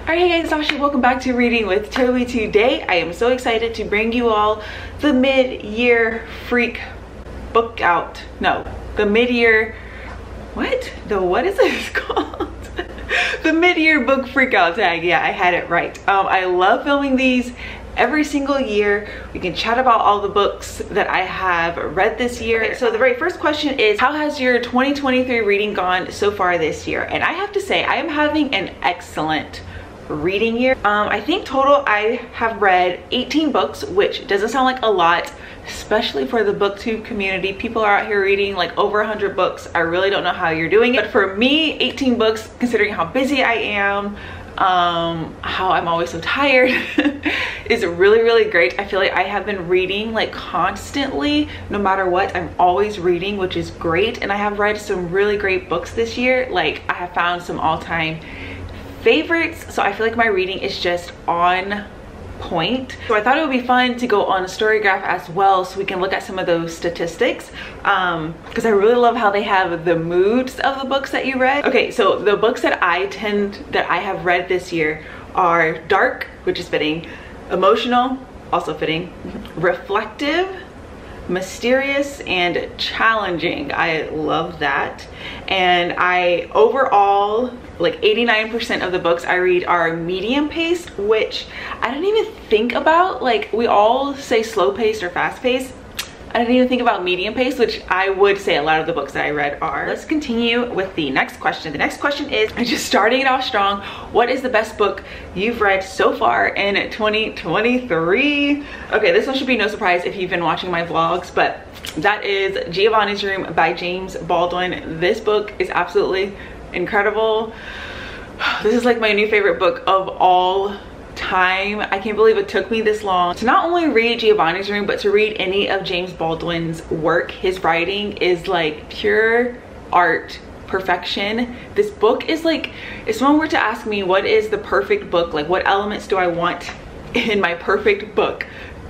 Alright, hey guys, it's Ashley. Welcome back to Reading with Toby. Today I am so excited to bring you all the mid-year freak book out. No, the mid-year, what is this called? The mid-year book freak out tag. Yeah, I had it right. I love filming these every single year. We can chat about all the books that I have read this year. Okay, so the very first question is, how has your 2023 reading gone so far this year? And I have to say, I am having an excellent reading year. I think total I have read 18 books, which doesn't sound like a lot, especially for the Booktube community. People are out here reading like over 100 books. I really don't know how you're doing it, but for me, 18 books, considering how busy I am, how I'm always so tired, is really great. I feel like I have been reading like constantly, no matter what. I'm always reading, which is great. And I have read some really great books this year. Like, I have found some all-time favorites, so I feel like my reading is just on point. So I thought it would be fun to go on Storygraph as well, so we can look at some of those statistics, because I really love how they have the moods of the books that you read. Okay, so the books that I have read this year are dark, which is fitting, emotional, also fitting, reflective, mysterious, and challenging. I love that. And I overall, like 89% of the books I read are medium paced, which I didn't even think about. Like, we all say slow paced or fast paced. I didn't even think about medium pace, which I would say a lot of the books that I read are. Let's continue with the next question. The next question is, just starting it off strong, what is the best book you've read so far in 2023? Okay, this one should be no surprise if you've been watching my vlogs, but that is Giovannis Room by James Baldwin. This book is absolutely incredible. This is like my new favorite book of all time. I can't believe it took me this long to not only read Giovanni's Room, but to read any of James Baldwin's work. His writing is like pure art perfection. This book is like, if someone were to ask me what is the perfect book, like what elements do I want in my perfect book,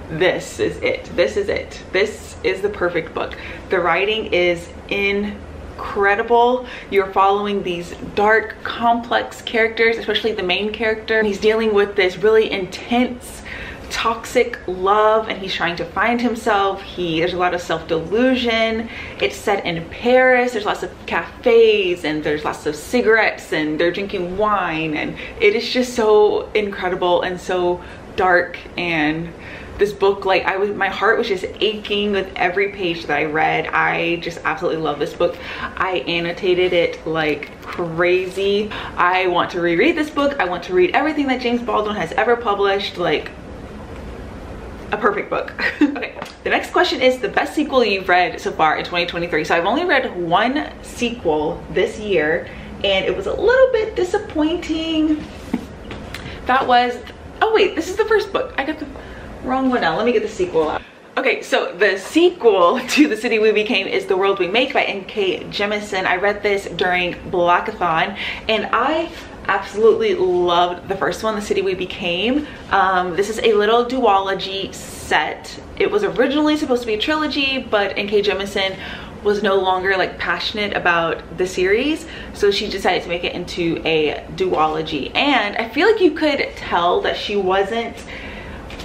this is it. This is it. This is the perfect book. The writing is incredible. You're following these dark, complex characters, especially the main character. He's dealing with this really intense, toxic love, and he's trying to find himself. There's a lot of self-delusion. It's set in Paris. There's lots of cafes, and there's lots of cigarettes, and they're drinking wine, and it is just so incredible and so dark. And this book, like, my heart was just aching with every page that I read. I just absolutely love this book. I annotated it like crazy. I want to reread this book. I want to read everything that James Baldwin has ever published. Like, a perfect book. Okay, the next question is the best sequel you've read so far in 2023. So I've only read one sequel this year, and it was a little bit disappointing. That was, oh wait, this is the first book. I got the wrong one now. Let me get the sequel out. Okay, so the sequel to The City We Became is The World We Make by N.K. Jemisin. I read this during Blackathon, and I absolutely loved the first one, The City We Became. This is a little duology set. It was originally supposed to be a trilogy, but N.K. Jemisin was no longer like passionate about the series, so she decided to make it into a duology. And I feel like you could tell that she wasn't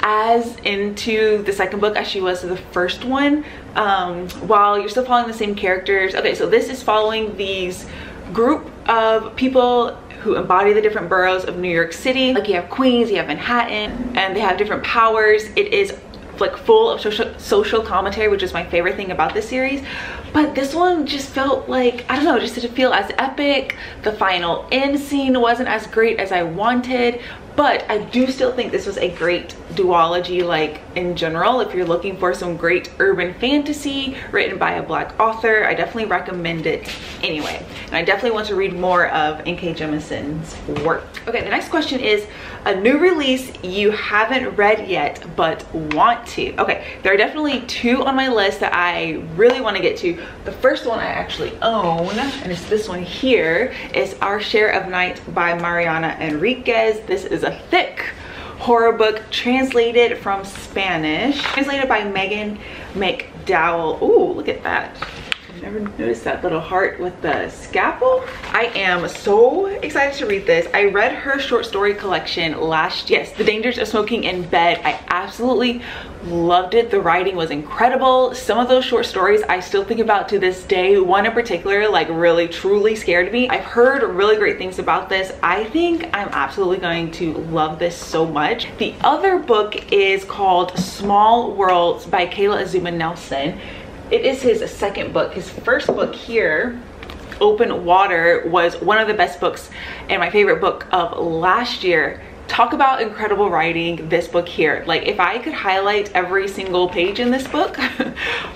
as into the second book as she was to the first one, while you're still following the same characters. Okay, so this is following these group of people who embody the different boroughs of New York City. Like, you have Queens, you have Manhattan, and they have different powers. It is like full of social commentary, which is my favorite thing about this series. But this one just felt like, I don't know, just didn't feel as epic. The final end scene wasn't as great as I wanted, but I do still think this was a great duology, like in general. If you're looking for some great urban fantasy written by a Black author, I definitely recommend it anyway. And I definitely want to read more of N.K. Jemisin's work. Okay, the next question is a new release you haven't read yet but want to. Okay, there are definitely two on my list that I really want to get to. The first one I actually own, and it's this one here, is Our Share of Night by Mariana Enriquez. This is a thick horror book translated from Spanish, translated by Megan McDowell. Ooh, look at that. Never noticed that little heart with the scalpel. I am so excited to read this. I read her short story collection yes, The Dangers of Smoking in Bed. I absolutely loved it. The writing was incredible. Some of those short stories I still think about to this day. One in particular like really truly scared me. I've heard really great things about this. I think I'm absolutely going to love this so much. The other book is called Small Worlds by Kayla Azuma Nelson. It is his second book. His first book here, Open Water, was one of the best books and my favorite book of last year. Talk about incredible writing. This book here, like if I could highlight every single page in this book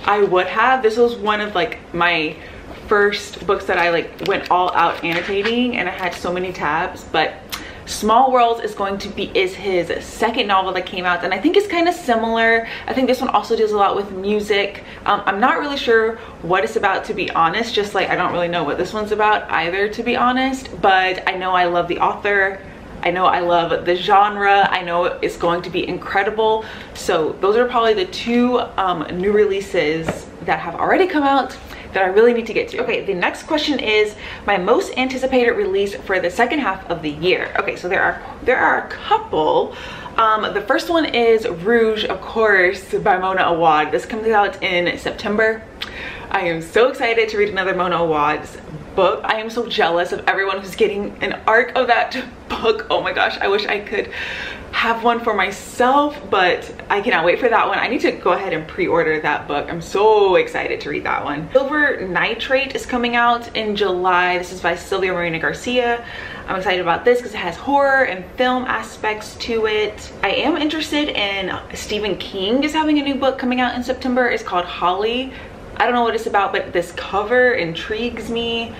I would have. This was one of like my first books that I like went all out annotating, and I had so many tabs. But Small Worlds is his second novel that came out, and I think it's kind of similar. I think this one also deals a lot with music. I'm not really sure what it's about, to be honest. Just like I don't really know what this one's about either, to be honest, but I know I love the author. I know I love the genre. I know it's going to be incredible. So those are probably the two new releases that have already come out that I really need to get to. Okay, the next question is my most anticipated release for the second half of the year. Okay, so there are a couple. The first one is Rouge, of course, by Mona Awad. This comes out in September. I am so excited to read another Mona Awad's book. I am so jealous of everyone who's getting an arc of that book. Oh my gosh, I wish I could have one for myself, but I cannot wait for that one. I need to go ahead and pre-order that book. I'm so excited to read that one. Silver Nitrate is coming out in July. This is by Sylvia Marina Garcia. I'm excited about this because it has horror and film aspects to it. I am interested in Stephen King is having a new book coming out in September. It's called Holly. I don't know what it's about, but this cover intrigues me.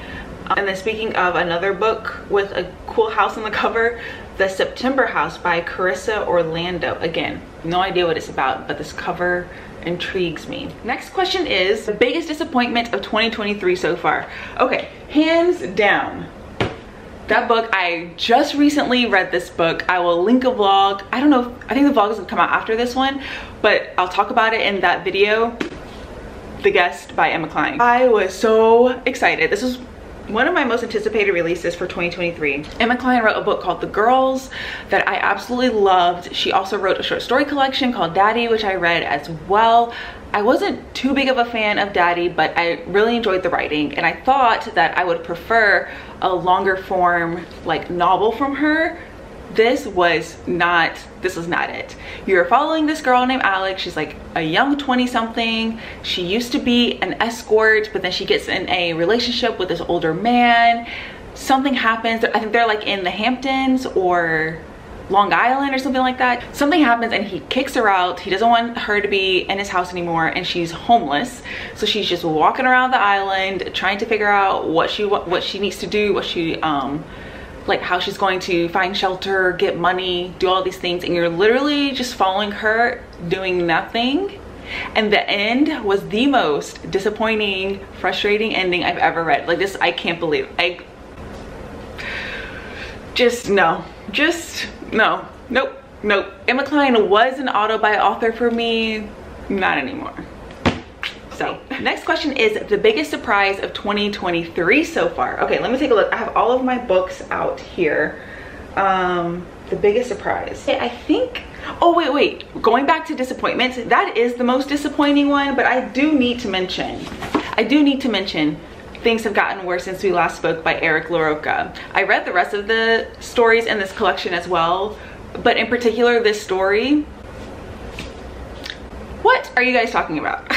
And then speaking of another book with a cool house on the cover, The September House by Carissa Orlando. Again, no idea what it's about, but this cover intrigues me. Next question is the biggest disappointment of 2023 so far. Okay, hands down, that book. I just recently read this book. I will link a vlog. I don't know, I think the vlog is gonna come out after this one, but I'll talk about it in that video. The Guest by Emma Cline. I was so excited. This was one of my most anticipated releases for 2023. Emma Cline wrote a book called The Girls that I absolutely loved. She also wrote a short story collection called Daddy, which I read as well. I wasn't too big of a fan of Daddy, but I really enjoyed the writing, and I thought that I would prefer a longer form like novel from her. This was not it. You're following this girl named Alex. She's like a young 20-something. She used to be an escort, but then she gets in a relationship with this older man. Something happens. I think they're like in the Hamptons or Long Island or something like that. Something happens and he kicks her out. He doesn't want her to be in his house anymore, and she's homeless. So she's just walking around the island trying to figure out what she needs to do, like how she's going to find shelter, get money, do all these things, and you're literally just following her doing nothing. And the end was the most disappointing, frustrating ending I've ever read. Like this, I can't believe. Nope. Emma Cline was an auto-buy author for me, not anymore. So next question is the biggest surprise of 2023 so far. Okay, let me take a look. I have all of my books out here. The biggest surprise. I think, oh wait, going back to disappointments, that is the most disappointing one, but I do need to mention Things Have Gotten Worse Since We Last Spoke by Eric LaRocca. I read the rest of the stories in this collection as well, but in particular this story. What are you guys talking about?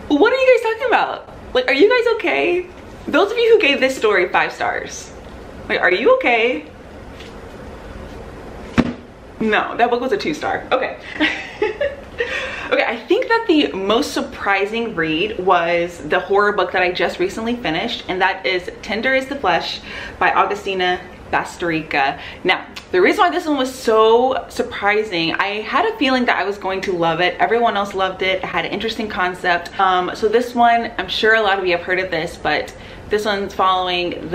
What are you guys talking about? Like, are you guys okay? Those of you who gave this story 5 stars, like, are you okay? No, that book was a 2-star. Okay. Okay, I think that the most surprising read was the horror book that I just recently finished, and that is Tender is the Flesh by Augustina Bastarrica. Now, the reason why this one was so surprising, I had a feeling that I was going to love it. Everyone else loved it. It had an interesting concept. So this one, I'm sure a lot of you have heard of this, but this one's following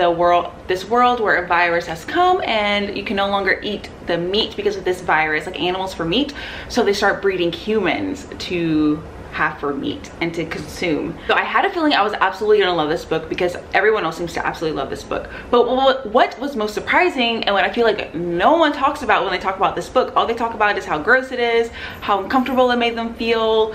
this world where a virus has come and you can no longer eat the meat because of this virus, like animals for meat. So they start breeding humans to have for meat and to consume. So I had a feeling I was absolutely gonna love this book because everyone else seems to absolutely love this book. But what was most surprising, and what I feel like no one talks about when they talk about this book, all they talk about is how gross it is, how uncomfortable it made them feel,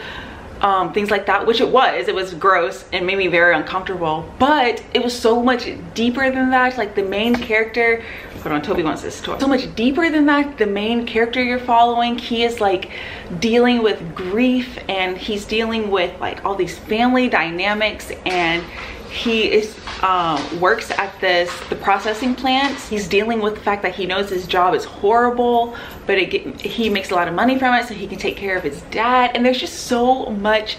things like that, which it was gross and made me very uncomfortable, but it was so much deeper than that. Like the main character, hold on, Toby wants this toy. So much deeper than that. The main character you're following, he is like dealing with grief, and he's dealing with like all these family dynamics, and he is works at the processing plant. He's dealing with the fact that he knows his job is horrible, but he makes a lot of money from it so he can take care of his dad. And there's just so much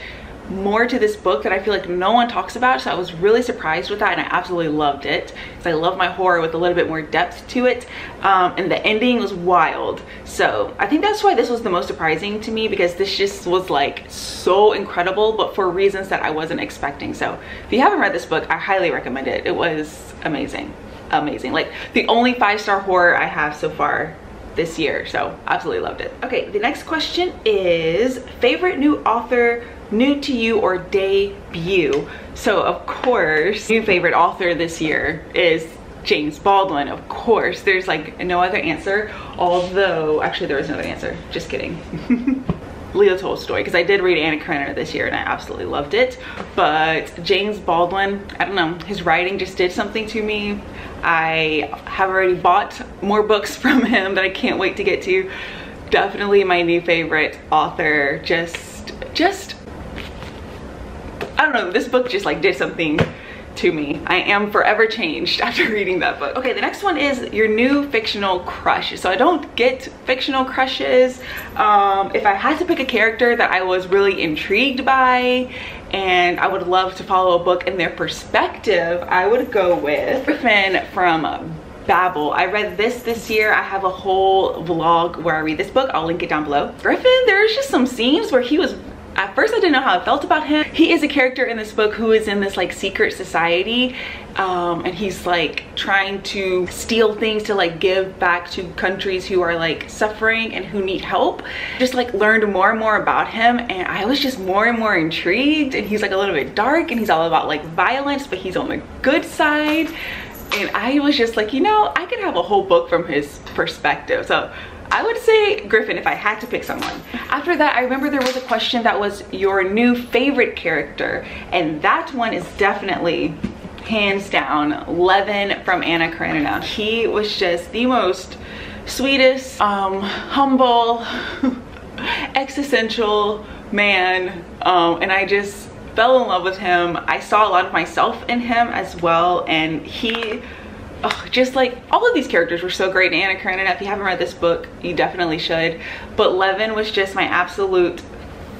more to this book that I feel like no one talks about. So I was really surprised with that, and I absolutely loved it because I love my horror with a little bit more depth to it. And the ending was wild. So I think that's why this was the most surprising to me, because this just was like so incredible, but for reasons that I wasn't expecting. So if you haven't read this book, I highly recommend it. It was amazing, amazing. Like the only 5-star horror I have so far this year. So absolutely loved it. Okay, the next question is favorite new author, new to you, or debut. So of course, new favorite author this year is James Baldwin. Of course, there's like no other answer, although actually there is another answer, just kidding. Leo Tolstoy, because I did read Anna Karenina this year and I absolutely loved it. But James Baldwin, I don't know, his writing just did something to me. I have already bought more books from him that I can't wait to get to. Definitely my new favorite author. Just I don't know, this book just like did something to me. I am forever changed after reading that book. Okay, the next one is your new fictional crush. So I don't get fictional crushes. If I had to pick a character that I was really intrigued by and I would love to follow a book in their perspective, I would go with Griffin from Babel. I read this year. I have a whole vlog where I read this book. I'll link it down below. Griffin, there's just some scenes where he was, at first I didn't know how I felt about him. He is a character in this book who is in this like secret society, and he's like trying to steal things to like give back to countries who are like suffering and who need help. Just like learned more and more about him, and I was just more and more intrigued. And he's like a little bit dark, and he's all about like violence, but he's on the good side. And I was just like, you know, I could have a whole book from his perspective. So I would say Griffin if I had to pick someone. After that, I remember there was a question that was your new favorite character, and that one is definitely hands down Levin from Anna Karenina. He was just the most sweetest, humble, existential man, and I just fell in love with him. I saw a lot of myself in him as well, and he just like all of these characters were so great in Anna Karenina. If you haven't read this book, you definitely should. But Levin was just my absolute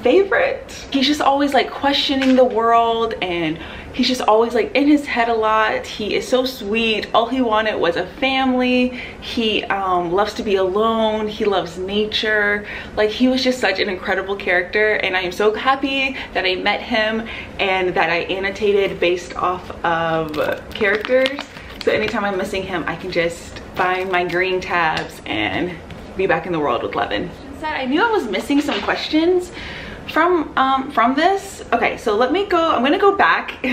favorite. He's just always like questioning the world, and he's just always like in his head a lot. He is so sweet. All he wanted was a family. He loves to be alone. He loves nature. Like, he was just such an incredible character, and I am so happy that I met him and that I annotated based off of characters. So anytime I'm missing him, I can just find my green tabs and be back in the world with Levin. I knew I was missing some questions from this. Okay, so let me go. I'm gonna go back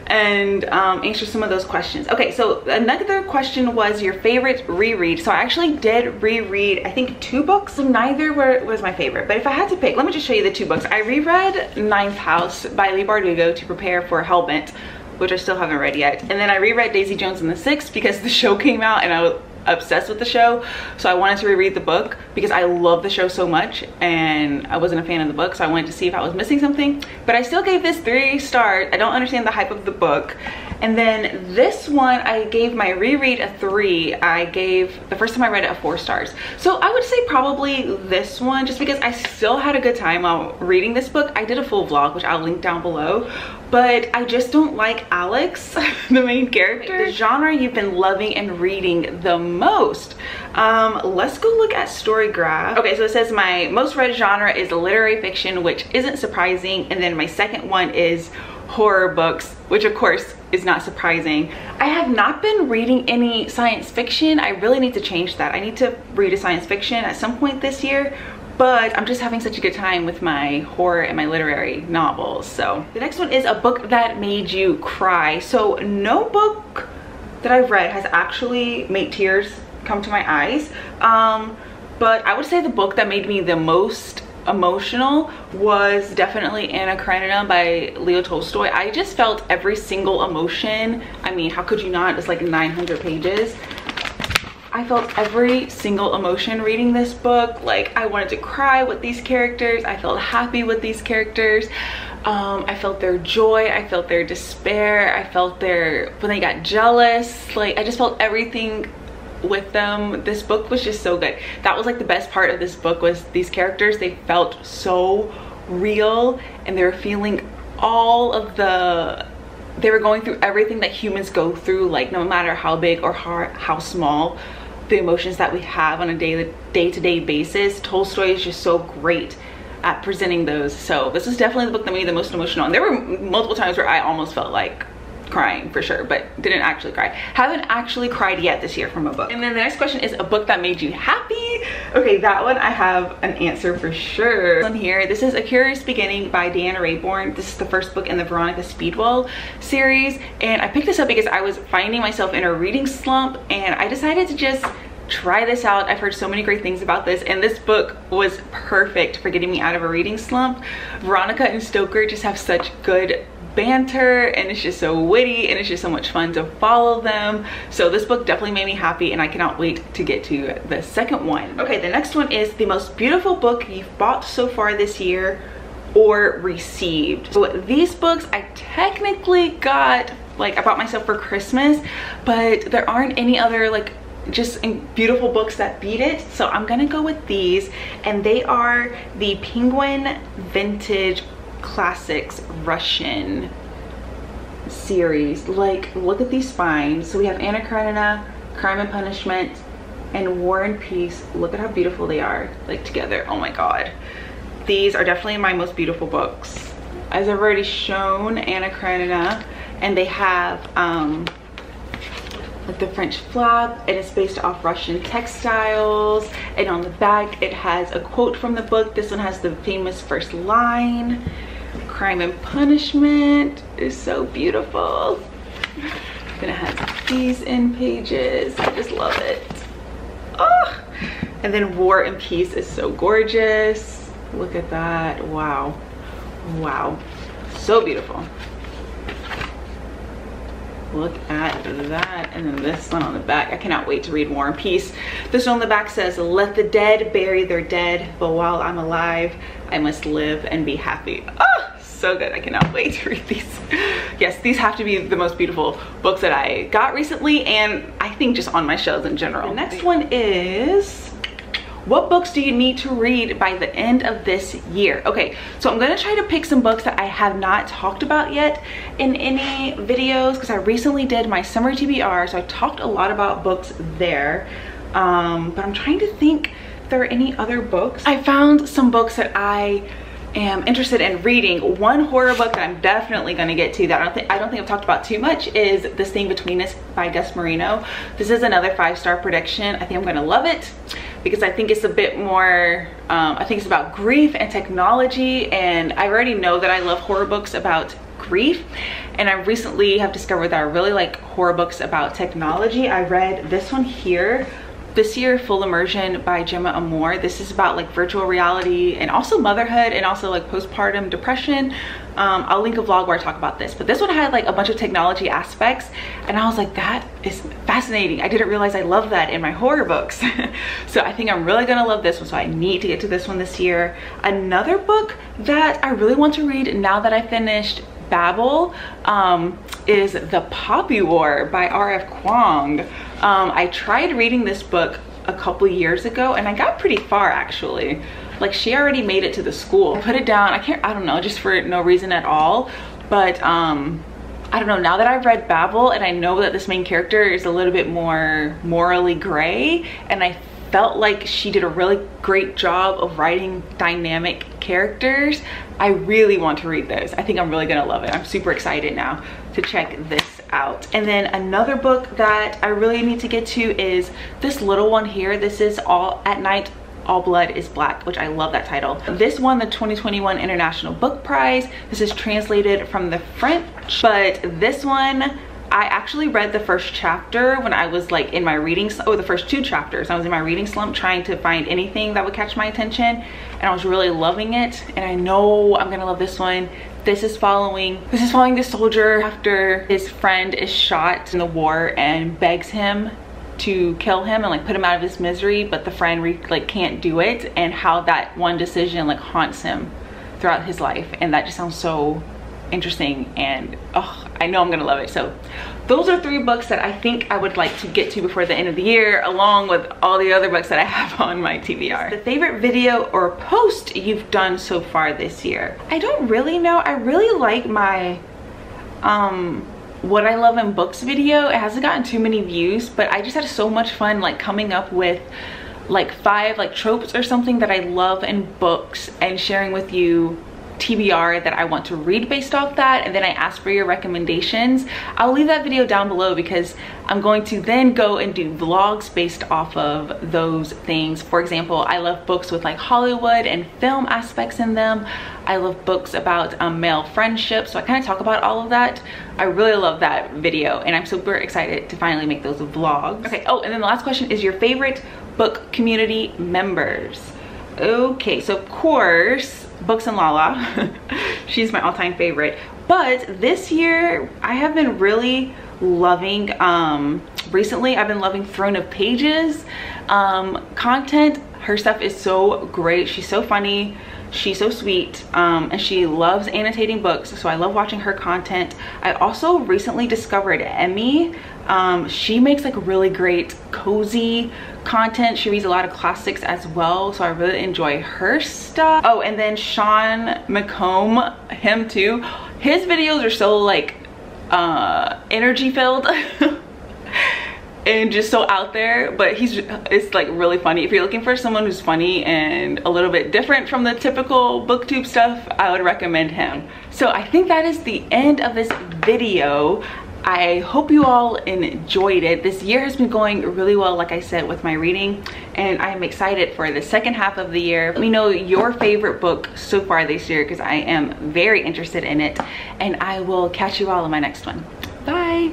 and answer some of those questions. Okay, so another question was your favorite reread. So I actually did reread, I think, 2 books. So neither was my favorite, but if I had to pick, let me just show you the 2 books. I reread Ninth House by Leigh Bardugo to prepare for Hellbent, which I still haven't read yet. And then I reread Daisy Jones and the Six because the show came out and I was obsessed with the show. So I wanted to reread the book because I love the show so much and I wasn't a fan of the book. So I wanted to see if I was missing something, but I still gave this 3 stars. I don't understand the hype of the book. And then this one, I gave my reread a 3. I gave, the first time I read it, a 4 stars. So I would say probably this one, just because I still had a good time while reading this book. I did a full vlog, which I'll link down below, but I just don't like Alex, the main character. The genre you've been loving and reading the most. Let's go look at Storygraph. Okay, so it says my most read genre is literary fiction, which isn't surprising. And then my second one is horror books, which of course is not surprising. I have not been reading any science fiction. I really need to change that. I need to read a science fiction at some point this year, but I'm just having such a good time with my horror and my literary novels. So the next one is a book that made you cry. So no book that I've read has actually made tears come to my eyes, but I would say the book that made me the most emotional was definitely Anna Karenina by Leo Tolstoy. I just felt every single emotion. I mean, how could you not? It's like 900 pages. I felt every single emotion reading this book. Like, I wanted to cry with these characters. I felt happy with these characters. I felt their joy. I felt their despair. I felt when they got jealous. Like, I just felt everything with them. This book was just so good. That was like the best part of this book, was these characters. They felt so real, and they were feeling all of they were going through everything that humans go through, like no matter how big or how small the emotions that we have on a day-to-day basis. Tolstoy is just so great at presenting those. So this is definitely the book that made me the most emotional, and there were multiple times where I almost felt like crying for sure, but didn't actually cry. Haven't actually cried yet this year from a book. And then the next question is a book that made you happy. Okay, that one I have an answer for sure. On here, this is A Curious Beginning by Deanna Raybourn. This is the first book in the Veronica Speedwell series, and I picked this up because I was finding myself in a reading slump, and I decided to just try this out. I've heard so many great things about this, and this book was perfect for getting me out of a reading slump. Veronica and Stoker just have such good banter, and it's just so witty, and it's just so much fun to follow them. So this book definitely made me happy, and I cannot wait to get to the second one. Okay, the next one is the most beautiful book you've bought so far this year or received. So these books I technically got, like, I bought myself for Christmas, but there aren't any other like just beautiful books that beat it, so I'm gonna go with these, and they are the Penguin Vintage Classics Russian series. Like, look at these spines. So we have Anna Karenina, Crime and Punishment, and War and Peace. Look at how beautiful they are, like, together. Oh my god, these are definitely my most beautiful books. As I've already shown, Anna Karenina, and they have like the French flap, and it's based off Russian textiles, and on the back it has a quote from the book. This one has the famous first line. Crime and Punishment is so beautiful. Then it has these end pages. I just love it. Oh! And then War and Peace is so gorgeous. Look at that. Wow. Wow. So beautiful. Look at that. And then this one on the back. I cannot wait to read War and Peace. This one on the back says, "Let the dead bury their dead, but while I'm alive, I must live and be happy." Oh, so good. I cannot wait to read these. Yes, these have to be the most beautiful books that I got recently, and I think just on my shelves in general. The next one is, what books do you need to read by the end of this year? Okay, so I'm gonna try to pick some books that I have not talked about yet in any videos, because I recently did my summer TBR, so I talked a lot about books there. But I'm trying to think if there are any other books. I found some books that I am interested in reading. One horror book that I'm definitely gonna get to that I don't think I've talked about too much is This Thing Between Us by Gus Marino. This is another 5-star prediction. I think I'm gonna love it, because I think it's a bit more, I think it's about grief and technology, and I already know that I love horror books about grief, and I recently have discovered that I really like horror books about technology. I read this one here this year, Full Immersion by Gemma Amor. This is about like virtual reality and also motherhood and also like postpartum depression. I'll link a vlog where I talk about this, but this one had like a bunch of technology aspects, and I was like, that is fascinating. I didn't realize I love that in my horror books. So I think I'm really gonna love this one, so I need to get to this one this year. Another book that I really want to read now that I finished Babel is The Poppy War by R.F. Kuang. I tried reading this book a couple years ago, and I got pretty far actually. Like, she already made it to the school. I put it down, I don't know, just for no reason at all. But I don't know, now that I've read Babel and I know that this main character is a little bit more morally gray, and I felt like she did a really great job of writing dynamic characters, I really want to read this. I think I'm really gonna love it. I'm super excited now to check this out. And then another book that I really need to get to is this little one here. This is All at Night All Blood is Black, which I love that title. This won the 2021 International Book Prize. This is translated from the French, but this one, I actually read the first chapter when I was like in my reading, or the first 2 chapters. I was in my reading slump trying to find anything that would catch my attention, and I was really loving it. And I know I'm gonna love this one. This is following the soldier after his friend is shot in the war and begs him to kill him and like put him out of his misery, but the friend like can't do it, and how that one decision like haunts him throughout his life. And that just sounds so interesting, and oh, I know I'm gonna love it. So those are 3 books that I think I would like to get to before the end of the year, along with all the other books that I have on my TBR. The favorite video or post you've done so far this year? I don't really know. I really like my what I love in books video. It hasn't gotten too many views, but I just had so much fun like coming up with like 5 like tropes or something that I love in books and sharing with you TBR that I want to read based off that, and then I ask for your recommendations. I'll leave that video down below because I'm going to then go and do vlogs based off of those things. For example, I love books with like Hollywood and film aspects in them. I love books about male friendship, so I kind of talk about all of that. I really love that video, and I'm super excited to finally make those vlogs. Okay, oh, and then the last question is your favorite book community members. Okay, so of course, Books and Lala. She's my all-time favorite. But this year, I have been really loving, recently I've been loving Throne of Pages content. Her stuff is so great. She's so funny. She's so sweet, and she loves annotating books, so I love watching her content. I also recently discovered Emmy. She makes like really great cozy content. She reads a lot of classics as well, so I really enjoy her stuff. Oh, and then Sean McComb, him too. His videos are so like energy filled and just so out there, but it's like really funny. If you're looking for someone who's funny and a little bit different from the typical booktube stuff, I would recommend him. So I think that is the end of this video. I hope you all enjoyed it. This year has been going really well, like I said, with my reading, and I'm excited for the second half of the year. Let me know your favorite book so far this year, because I am very interested in it, and I will catch you all in my next one. Bye.